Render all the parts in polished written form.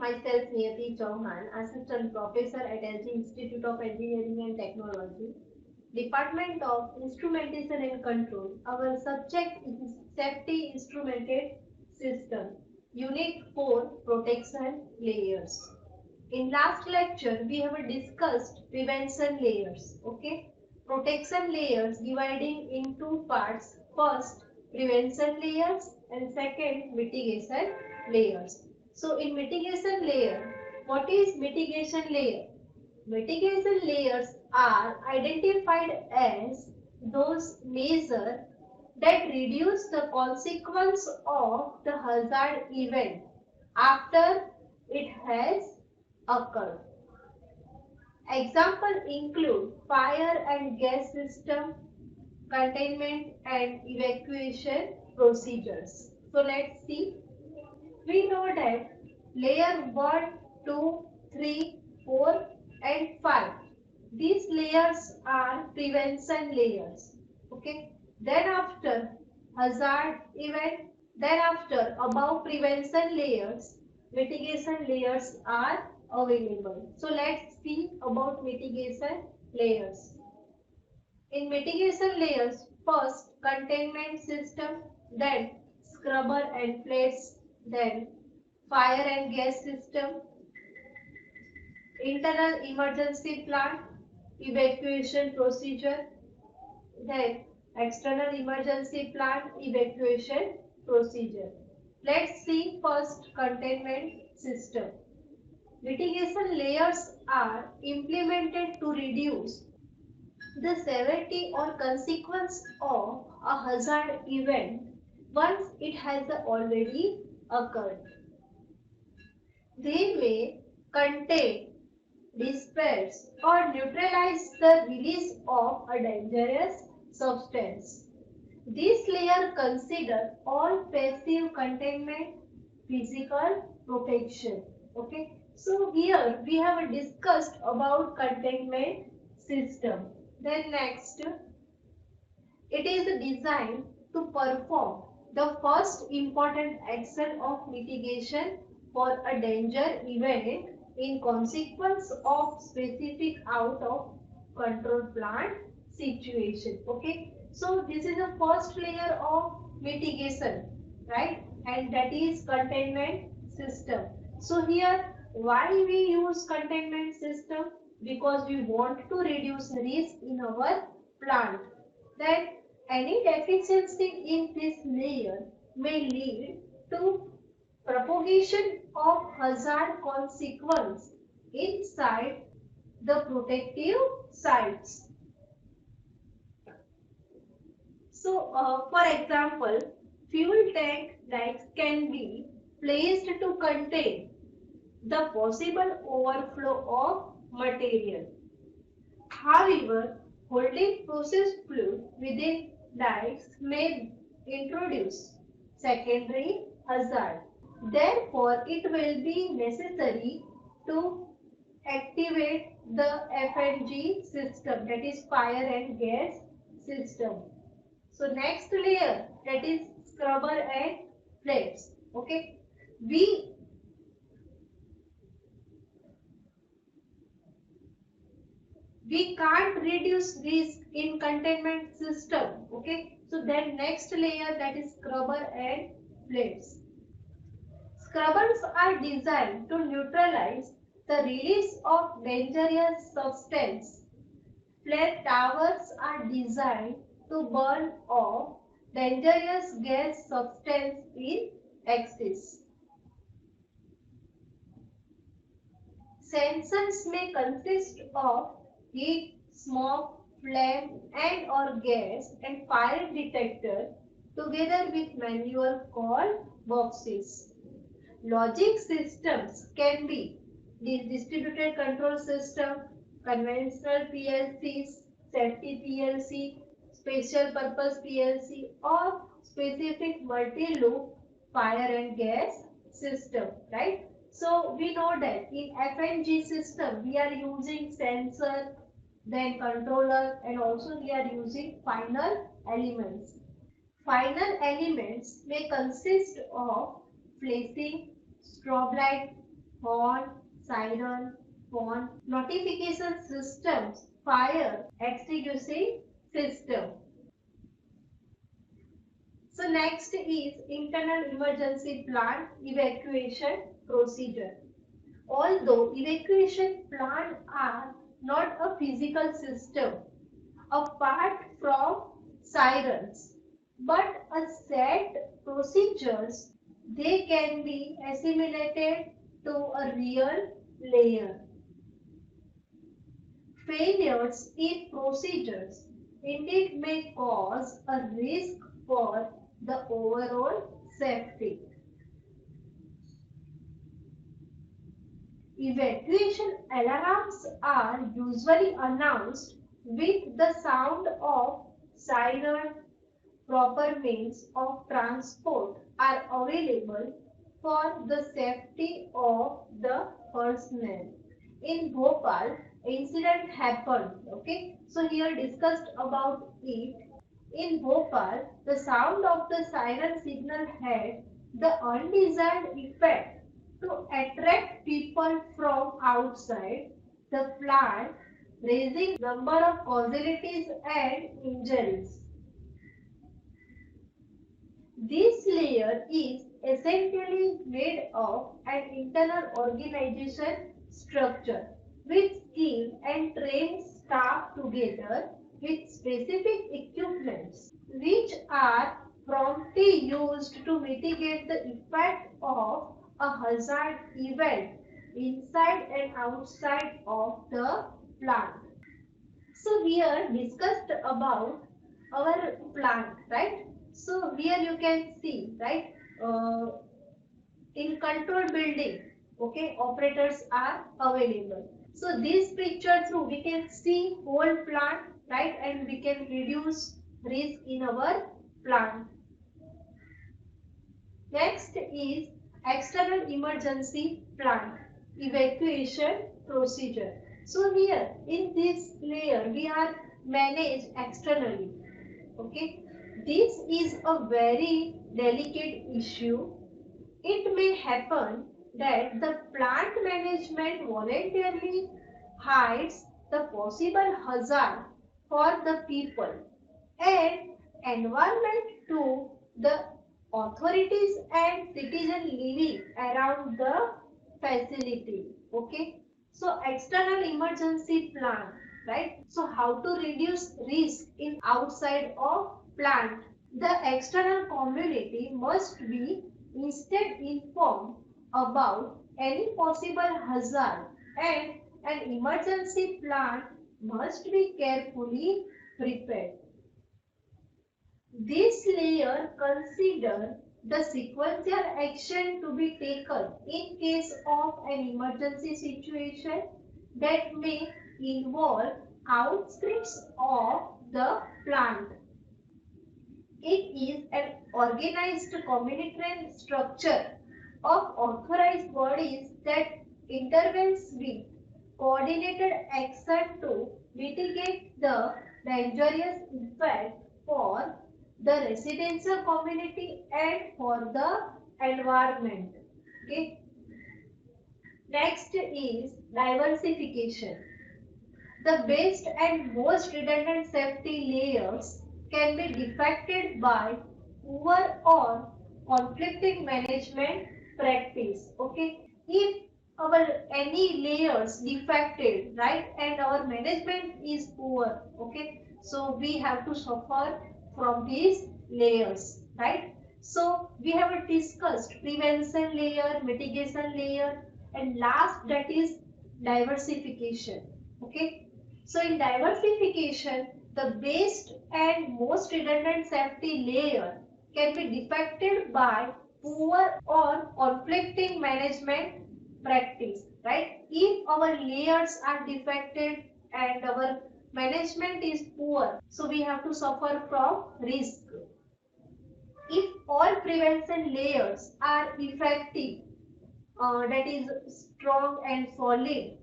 Myself Niyati Chauhan, Assistant Professor at LG Institute of Engineering and Technology, Department of Instrumentation and Control. Our subject is Safety Instrumented System, Unit 4 Protection Layers. In last lecture, we have discussed prevention layers. Okay, protection layers dividing in two parts. First, prevention layers and second, mitigation layers. So, in mitigation layer, what is mitigation layer? Mitigation layers are identified as those measures that reduce the consequence of the hazard event after it has occurred. Examples include fire and gas system, containment and evacuation procedures. So let's see. We know that layer 1, 2, 3, 4 and 5. These layers are prevention layers. Okay. Then after hazard event, then after above prevention layers, mitigation layers are available. So let's see about mitigation layers. In mitigation layers, first containment system, then scrubber and plates, then fire and gas system, internal emergency plan, evacuation procedure, then external emergency plan, evacuation procedure. Let's see first containment system. Mitigation layers are implemented to reduce the severity or consequence of a hazard event once it has already occurred. They may contain, disperse, or neutralize the release of a dangerous substance. This layer considers all passive containment, physical protection. Okay. So here we have discussed about containment system. Then next, it is designed to perform the first important action of mitigation for a danger event in consequence of specific out of control plant situation. Okay, so this is the first layer of mitigation, right? And that is containment system. So here why we use containment system? Because we want to reduce risk in our plant. Then any deficiency in this layer may lead to propagation of hazard consequence inside the protective sites. So, for example, fuel tank lights can be placed to contain the possible overflow of material. However, holding processed fluid within lights may introduce secondary hazard. Therefore, it will be necessary to activate the FNG system, that is fire and gas system. So next layer, that is scrubber and plates. Okay, we can't reduce risk in containment system. Okay, so then next layer, that is scrubber and plates. Scrubbers are designed to neutralize the release of dangerous substance. Flare towers are designed to burn off dangerous gas substance in excess. Sensors may consist of heat, smoke, flame and or gas and fire detector together with manual call boxes. Logic systems can be distributed control system, conventional PLCs, safety PLC, special purpose PLC or specific multi-loop fire and gas system, right? So we know that in FNG system we are using sensor, then controller and also we are using final elements. Final elements may consist of flashing, strobe light, horn, siren, phone, notification systems, fire extinguishing system. So next is internal emergency plan evacuation procedure. Although evacuation plans are not a physical system apart from sirens, but a set procedures, they can be assimilated to a real layer. Failures in procedures indeed may cause a risk for the overall safety. Evacuation alarms are usually announced with the sound of siren. Proper means of transport are available for the safety of the personnel. In Bhopal, incident happened. Okay, so here discussed about it. In Bhopal, the sound of the siren signal had the undesired effect to attract people from outside the plant, raising number of casualties and injuries. This layer is essentially made of an internal organization structure with skilled and trained staff together with specific equipments which are promptly used to mitigate the effect of a hazard event inside and outside of the plant. So here discussed about our plant, right? So here you can see, right? In control building, okay, operators are available. So this picture through we can see whole plant, right? And we can reduce risk in our plant. Next is external emergency plant evacuation procedure. So here in this layer we are managed externally. Okay, this is a very delicate issue. It may happen that the plant management voluntarily hides the possible hazard for the people and environment to the authorities and citizens living around the facility. Okay, so external emergency plan, right? So how to reduce risk in outside of plant? The external community must be instead informed about any possible hazard and an emergency plan must be carefully prepared. This layer considers the sequential action to be taken in case of an emergency situation that may involve outskirts of the plant. It is an organized communitarian structure of authorized bodies that intervenes with coordinated action to mitigate the dangerous effect for the residential community and for the environment. Okay. Next is diversification. The best and most redundant safety layers can be defected by poor or conflicting management practice. Okay, if our any layers defected, right, and our management is poor, okay, so we have to suffer from these layers, right? So we have discussed prevention layer, mitigation layer, and last that is diversification. Okay, so in diversification, the best and most redundant safety layer can be defected by poor or conflicting management practice, right? If our layers are defected and our management is poor, so we have to suffer from risk. If all prevention layers are effective, that is strong and solid,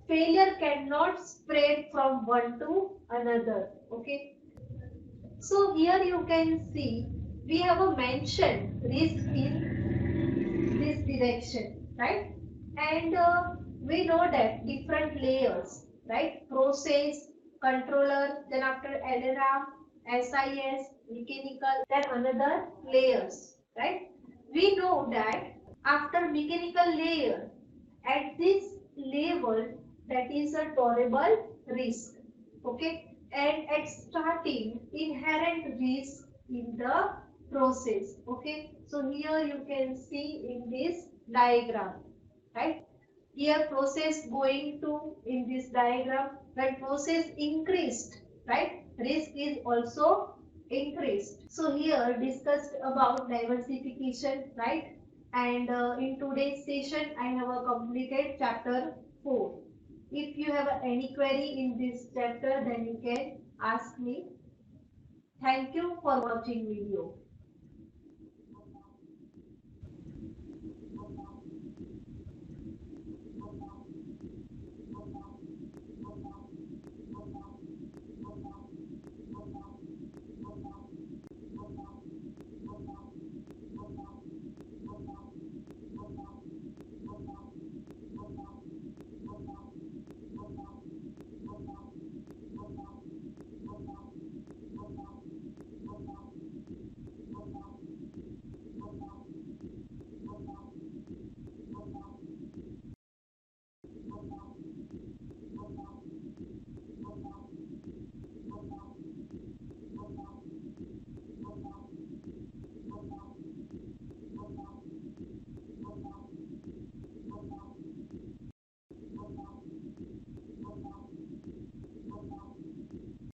failure cannot spread from one to another. Okay, so here you can see we have a mentioned risk in this direction, right? And we know that different layers, right? Process, controller, then after LRM, SIS, mechanical, then another layers, right? We know that after mechanical layer, at this level, that is a tolerable risk, okay? And at starting, inherent risk in the process, okay? So here you can see in this diagram, right? Here process going to in this diagram, when process increased, right? Risk is also increased. So here discussed about diversification, right? And in today's session, I have completed chapter 4. If you have any query in this chapter, then you can ask me. Thank you for watching video.